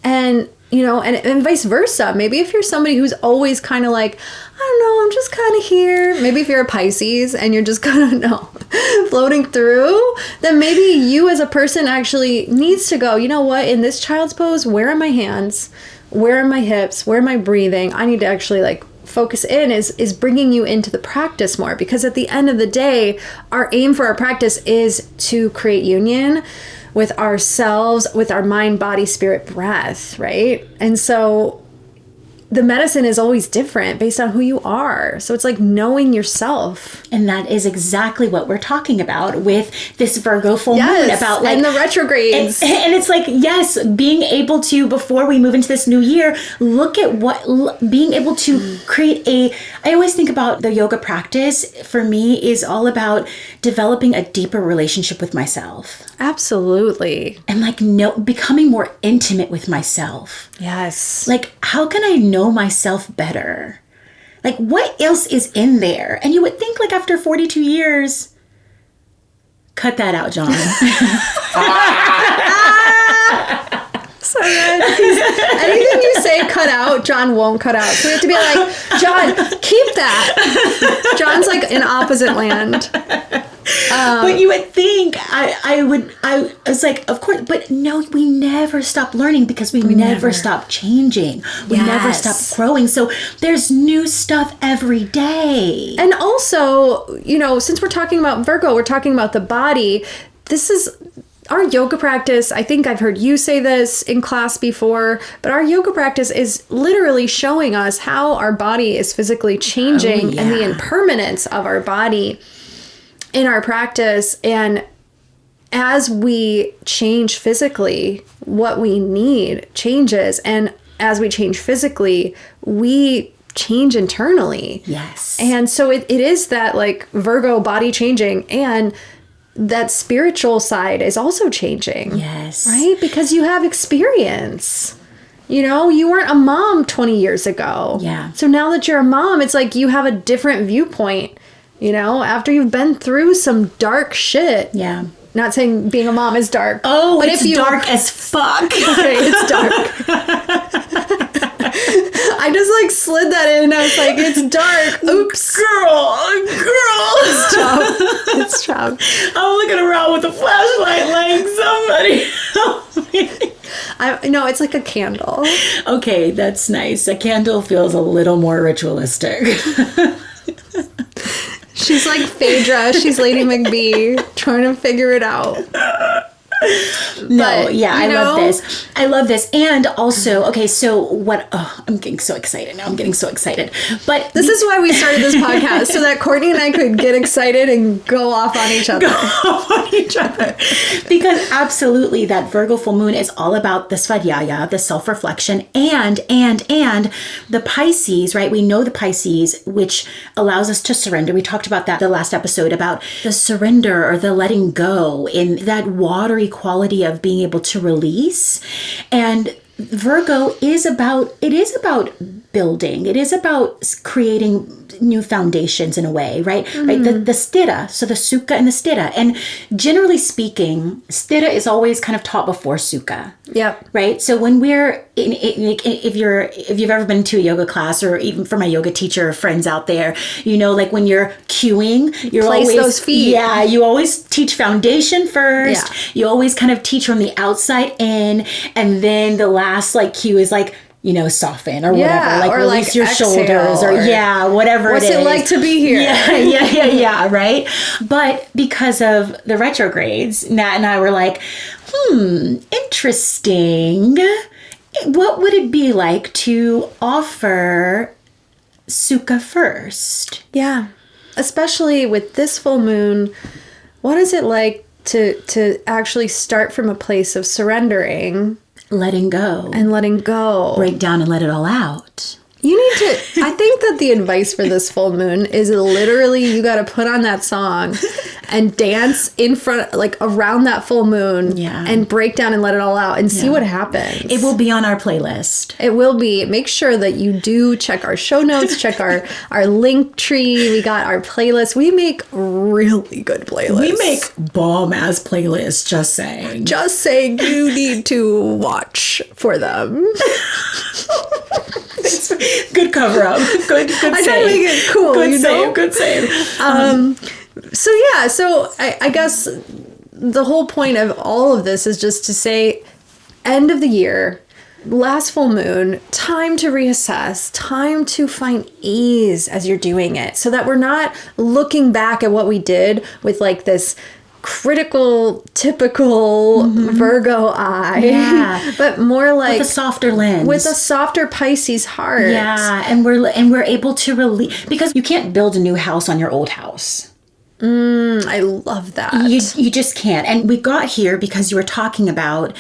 And, and vice versa. Maybe if you're somebody who's always kind of like, I don't know, I'm just kind of here. Maybe if you're a Pisces and you're just kind of, floating through, then maybe you as a person actually needs to go, you know what, in this child's pose, where are my hands? Where are my hips? Where am I breathing? I need to actually focus in is bringing you into the practice more, because at the end of the day, our aim for our practice is to create union with ourselves, with our mind, body, spirit, breath, right? And so the medicine is always different based on who you are. So it's like knowing yourself. And that is exactly what we're talking about with this Virgo full moon, about and the retrogrades. And it's like, yes, being able to, before we move into this new year, look at being able to create I always think about the yoga practice for me is all about developing a deeper relationship with myself. Absolutely. And becoming more intimate with myself. Yes. How can I know myself better? What else is in there? And you would think after 42 years, cut that out, John. So good. Anything you say cut out, John won't cut out. So we have to be like, John, keep that. John's in opposite land. But you would think I was like, of course, but no, we never stop learning because we never stop changing. We never stop growing. So there's new stuff every day. And also, since we're talking about Virgo, we're talking about the body. This is our yoga practice. I think I've heard you say this in class before, but our yoga practice is literally showing us how our body is physically changing and the impermanence of our body in our practice. And as we change physically, what we need changes. And as we change physically, we change internally. Yes. And so it is that Virgo body changing, and that spiritual side is also changing. Yes. Right? Because you have experience. You weren't a mom 20 years ago. Yeah. So now that you're a mom, it's you have a different viewpoint. After you've been through some dark shit. Yeah. Not saying being a mom is dark. Oh, but it's dark as fuck. Okay, it's dark. I just slid that in. I was like, it's dark. Oops. Girl. It's tough. I'm looking around with a flashlight somebody help me. No, it's like a candle. Okay, that's nice. A candle feels a little more ritualistic. She's like Phaedra. She's Lady McBee trying to figure it out. No, yeah, I love this. And also, okay, so what, I'm getting so excited now. I'm getting so excited. But this is why we started this podcast, so that Courtney and I could get excited and go off on each other. Because absolutely, that Virgo full moon is all about the svadhyaya, the self-reflection, and the Pisces, right? We know the Pisces, which allows us to surrender. We talked about that the last episode, about the surrender or the letting go, in that watery quality of being able to release. And Virgo is about building. It is about creating new foundations in a way, right? Mm-hmm. Right. The sthira, so the sukha and the sthira. And generally speaking, sthira is always kind of taught before sukha. Yep. Right. So when we're if you've ever been to a yoga class, or even for my yoga teacher friends out there, when you're cueing, you're place always those feet. Yeah, you always teach foundation first. Yeah. You always kind of teach from the outside in, and then the last cue is soften or whatever, or release your shoulders or whatever what's it is. it like to be here? Yeah, right? But because of the retrogrades, Nat and I were like, interesting. What would it be like to offer sukha first? Yeah. Especially with this full moon, what is it like to actually start from a place of surrendering? Letting go. And letting go. Break down and let it all out. You need to, I think that the advice for this full moon is literally you got to put on that song and dance in front, like around that full moon, and break down and let it all out and see what happens. It will be on our playlist. It will be. Make sure that you do check our show notes, check our link tree. We got our playlist. We make really good playlists. We make bomb-ass playlists, just saying. Just saying, you need to watch for them. Good cover up. Good save. I try to make it cool. Good save. So I guess the whole point of all of this is just to say, end of the year, last full moon, time to reassess, time to find ease as you're doing it, so that we're not looking back at what we did with like this critical, typical Virgo eye, but more like with a softer lens, with a softer Pisces heart. Yeah, and we're able to release, because you can't build a new house on your old house. I love that. You just can't. And we got here because you were talking about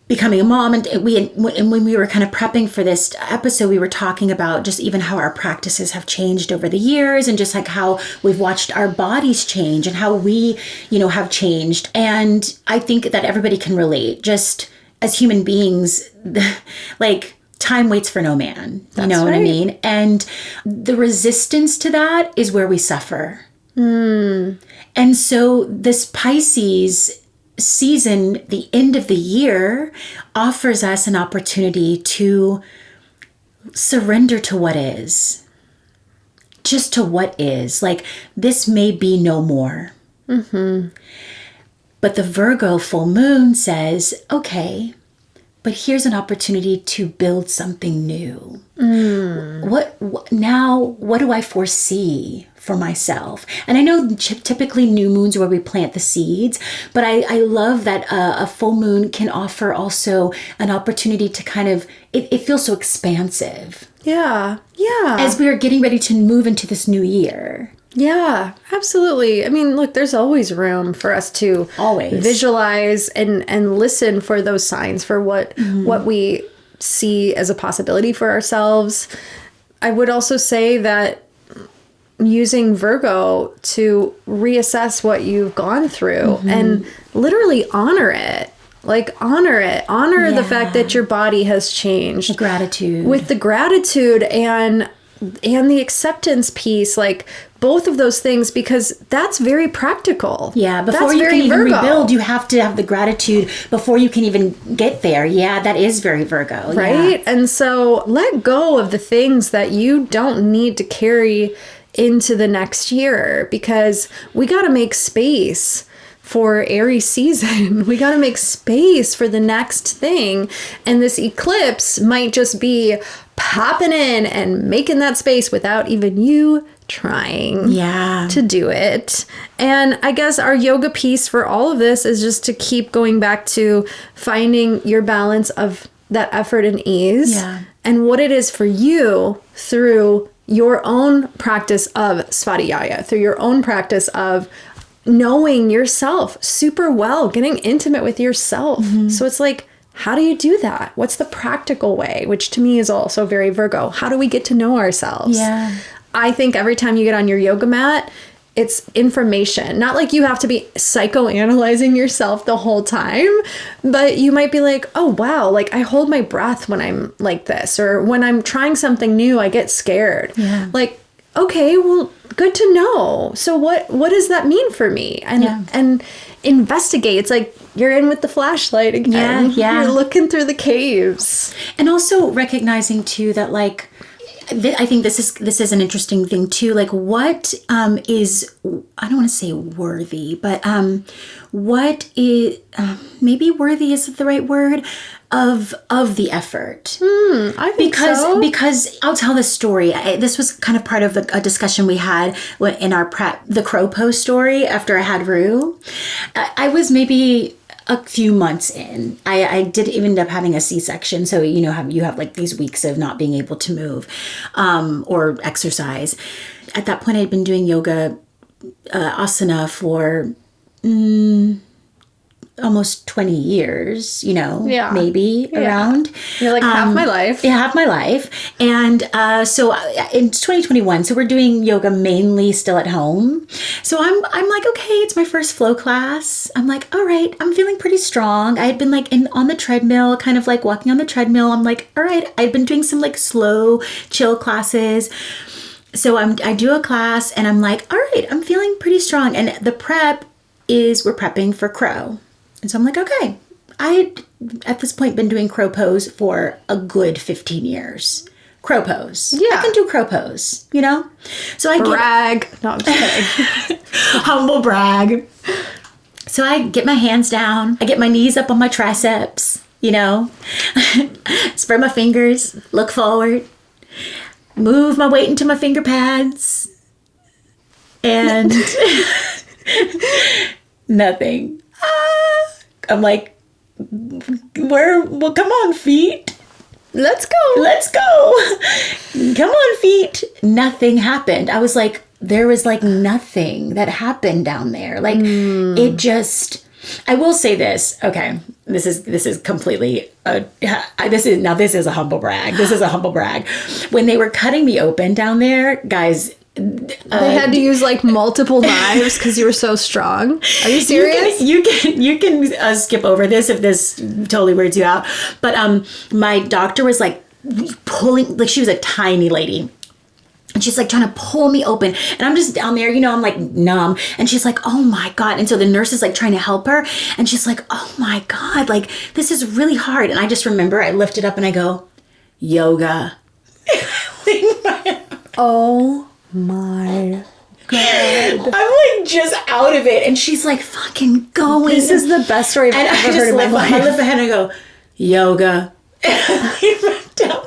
becoming a mom, and when we were kind of prepping for this episode, we were talking about just even how our practices have changed over the years, and just like how we've watched our bodies change and how we, have changed. And I think that everybody can relate. Just as human beings, like, time waits for no man. You know what I mean? And the resistance to that is where we suffer. And so this Pisces season, the end of the year, offers us an opportunity to surrender to what is. Just to what is. Like, this may be no more. But the Virgo full moon says, okay, but here's an opportunity to build something new. What do I foresee for myself? And I know typically new moons are where we plant the seeds, but I love that a full moon can offer also an opportunity to kind of, it feels so expansive. Yeah. As we are getting ready to move into this new year. Yeah, absolutely. I mean, look, there's always room for us to visualize and listen for those signs, for what we see as a possibility for ourselves. I would also say that using Virgo to reassess what you've gone through and literally honor it. Like, honor it. Honor the fact that your body has changed. The gratitude. With the gratitude and the acceptance piece, like both of those things, because that's very practical. Yeah, before you can even rebuild, you have to have the gratitude before you can even get there. Yeah, that is very Virgo. Right? Yeah. And so let go of the things that you don't need to carry into the next year, because we got to make space for Aries season. We got to make space for the next thing. And this eclipse might just be popping in and making that space without even you trying to do it. And I guess our yoga piece for all of this is just to keep going back to finding your balance of that effort and ease and what it is for you through your own practice of Svadhyaya, through your own practice of knowing yourself super well, getting intimate with yourself. So it's like, how do you do that? What's the practical way? Which to me is also very Virgo. How do we get to know ourselves? Yeah. I think every time you get on your yoga mat, it's information. Not like you have to be psychoanalyzing yourself the whole time, but you might be like, oh, wow, like I hold my breath when I'm like this, or when I'm trying something new, I get scared. Yeah. Like, okay, well, good to know. So what does that mean for me? And investigate. It's like you're in with the flashlight again. Yeah. You're looking through the caves. And also recognizing too that, like, I think this is an interesting thing too. Like, what is, I don't want to say worthy, but what is maybe worthy is the right word of the effort. I think so. Because I'll tell this story. This was kind of part of a discussion we had in our prep, the crow post story after I had Rue. I was maybe a few months in. I did end up having a C-section, so you have like these weeks of not being able to move or exercise. At that point, I'd been doing yoga asana for almost 20 years, Yeah. maybe around. You're like half my life. Yeah, half my life. And so in 2021, so we're doing yoga mainly still at home. So I'm like, okay, it's my first flow class. I'm like, all right, I'm feeling pretty strong. I had been like on the treadmill, kind of like walking on the treadmill. I'm like, all right, I've been doing some like slow, chill classes. So I do a class and I'm like, all right, I'm feeling pretty strong. And the prep is we're prepping for crow. And so I'm like, okay, I had at this point been doing crow pose for a good 15 years. Crow pose. Yeah. I can do crow pose, So I brag. No, I'm just kidding. Humble brag. So I get my hands down. I get my knees up on my triceps, Spread my fingers, look forward, move my weight into my finger pads, and nothing. I'm like, well, come on, feet. Let's go. Come on, feet. Nothing happened. I was like, there was like nothing that happened down there. Like it just, I will say this. Okay. This is completely, this is a humble brag. This is a humble brag. When they were cutting me open down there, guys, they had to use like multiple knives because you were so strong. Are you serious? You can skip over this if this totally weirds you out. But my doctor was like pulling, like she was a tiny lady. And she's like trying to pull me open. And I'm just down there, I'm like numb. And she's like, oh my God. And so the nurse is like trying to help her. And she's like, oh my God, like this is really hard. And I just remember I lift it up and I go, yoga. Oh my God. I'm like just out of it. And she's like fucking going. This is the best story I've ever heard in my life. I lift my hand and I go, yoga. And I went down.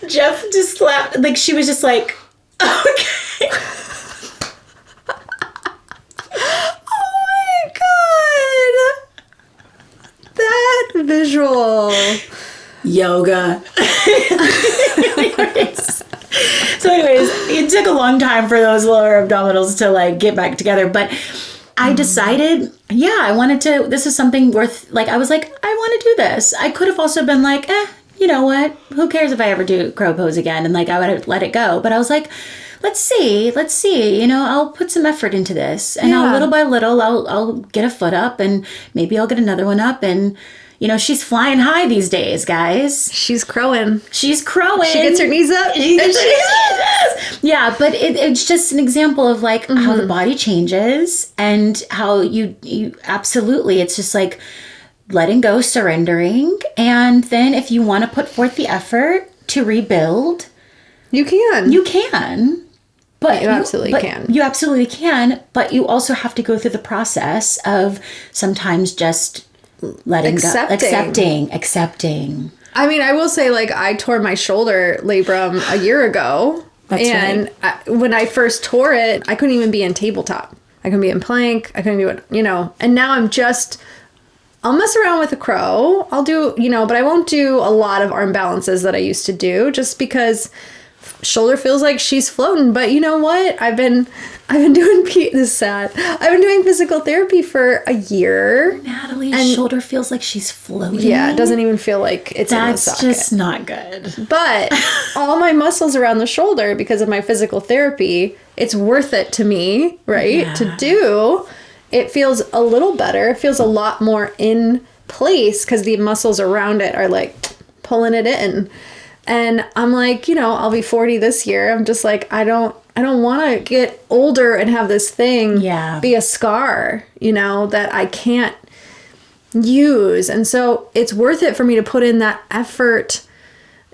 Jeff just slapped, like she was just like, okay. Oh my God. That visual. Yoga. So anyways, it took a long time for those lower abdominals to like get back together. But I decided, I wanted to, this is something worth, like, I was like, I want to do this. I could have also been like, you know what? Who cares if I ever do crow pose again? And like, I would have let it go. But I was like, let's see, I'll put some effort into this. And I'll, little by little, I'll get a foot up and maybe I'll get another one up. And, she's flying high these days, guys. She's crowing. She gets her knees up. Yeah, but it's just an example of like how the body changes and how you absolutely, it's just like letting go, surrendering. And then if you want to put forth the effort to rebuild, you can. You can. But you absolutely can. You absolutely can. But you also have to go through the process of sometimes just letting go. Accepting. I mean, I will say, like, I tore my shoulder labrum a year ago. That's and right. When I first tore it, I couldn't even be in tabletop. I couldn't be in plank. I couldn't do it, And now I'll mess around with a crow. I'll do, but I won't do a lot of arm balances that I used to do just because shoulder feels like she's floating. But you know what? I've been doing, this is sad. I've been doing physical therapy for a year. Natalie's shoulder feels like she's floating. Yeah, it doesn't even feel like it's in the socket. That's just not good. But all my muscles around the shoulder, because of my physical therapy, it's worth it to me, right? Yeah. To do. It feels a little better. It feels a lot more in place because the muscles around it are like pulling it in. And I'm like, I'll be 40 this year. I'm just like, I don't want to get older and have this thing be a scar, that I can't use. And so it's worth it for me to put in that effort,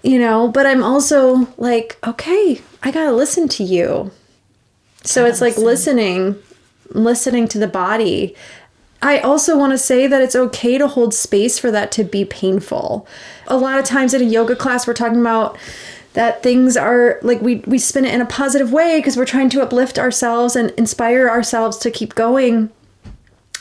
but I'm also like, okay, I got to listen to you. So it's like listening to the body. I also want to say that it's okay to hold space for that to be painful. A lot of times at a yoga class, we're talking about that things are like we spin it in a positive way because we're trying to uplift ourselves and inspire ourselves to keep going.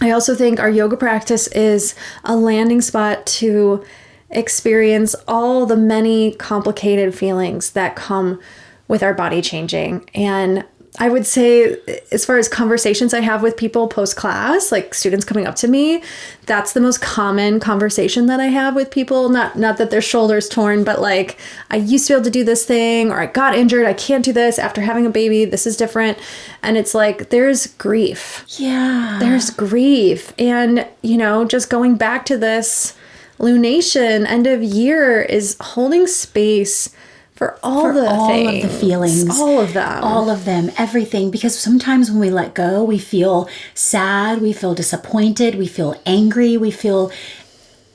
I also think our yoga practice is a landing spot to experience all the many complicated feelings that come with our body changing. And I would say as far as conversations I have with people post-class, like students coming up to me, that's the most common conversation that I have with people. Not that their shoulders torn, but like, I used to be able to do this thing, or I got injured. I can't do this after having a baby. This is different. And it's like, there's grief. Yeah. There's grief. And, you know, just going back to this lunation, end of year is holding space for all of the feelings. All of them. All of them. Everything. Because sometimes when we let go, we feel sad, we feel disappointed, we feel angry, we feel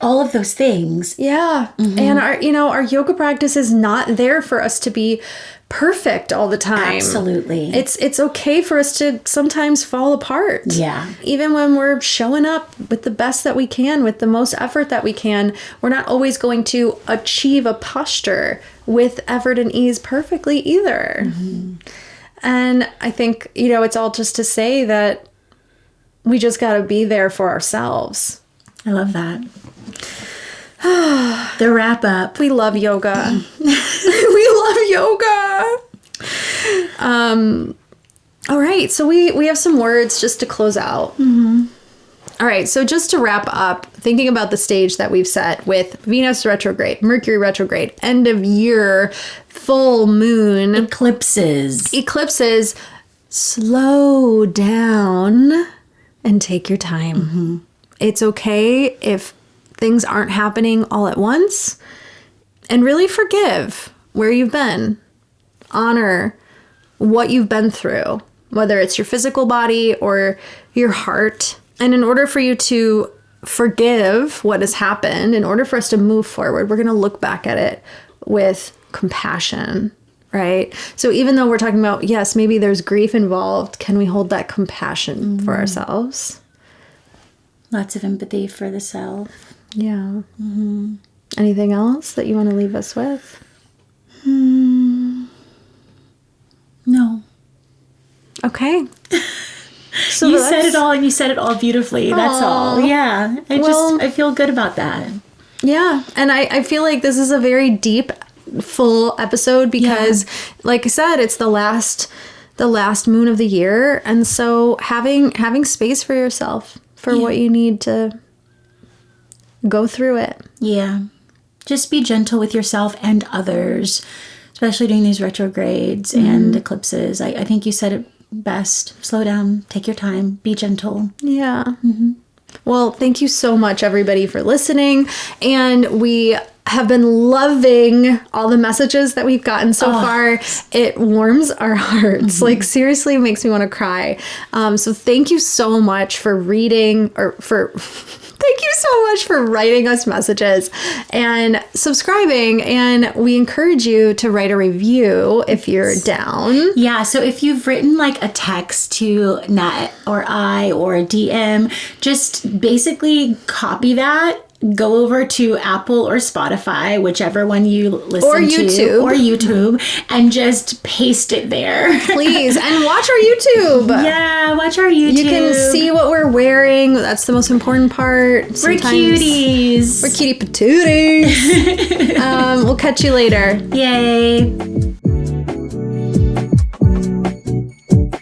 all of those things. Yeah. Mm-hmm. And our yoga practice is not there for us to be perfect all the time. Absolutely. It's okay for us to sometimes fall apart. Yeah. Even when we're showing up with the best that we can, with the most effort that we can, we're not always going to achieve a posture with effort and ease perfectly either. Mm-hmm. And I think, it's all just to say that we just got to be there for ourselves. I love that. The wrap up. We love yoga. We love yoga. All right. So we have some words just to close out. Mm-hmm. All right. So just to wrap up, thinking about the stage that we've set with Venus retrograde, Mercury retrograde, end of year, full moon. Eclipses. Slow down and take your time. Mm-hmm. It's okay if things aren't happening all at once, and really forgive where you've been. Honor what you've been through, whether it's your physical body or your heart. And in order for you to forgive what has happened, in order for us to move forward, we're going to look back at it with compassion, right? So even though we're talking about, yes, maybe there's grief involved, can we hold that compassion for ourselves? Lots of empathy for the self. Yeah. Mm-hmm. Anything else that you want to leave us with? No. Okay. So you said it all, and you said it all beautifully. That's all. Yeah. I feel good about that. Yeah. And I feel like this is a very deep, full episode because, like I said, it's the last moon of the year. And so having space for yourself for what you need to go through it. Yeah. Just be gentle with yourself and others, especially during these retrogrades and eclipses. I think you said it best. Slow down, take your time, be gentle. Yeah. Mm-hmm. Well, thank you so much, everybody, for listening. And we have been loving all the messages that we've gotten so far. It warms our hearts. Mm-hmm. Like, seriously, it makes me want to cry. So thank you so much for reading thank you so much for writing us messages and subscribing. And we encourage you to write a review if you're down. Yeah. So if you've written like a text to Nat or I or a DM, just basically copy that. Go over to Apple or Spotify, whichever one you listen to. Or YouTube. And just paste it there. Please. And watch our YouTube. Yeah, watch our YouTube. You can see what we're wearing. That's the most important part. We're cuties. We're cutie patooties. We'll catch you later. Yay.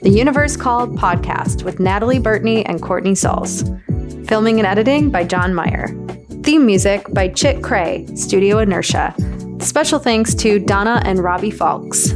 The Universe Called Podcast with Natalie Burtney and Courtney Sauls. Filming and editing by John Meyer. Theme music by Chit Cray, Studio Inertia. Special thanks to Donna and Robbie Falks.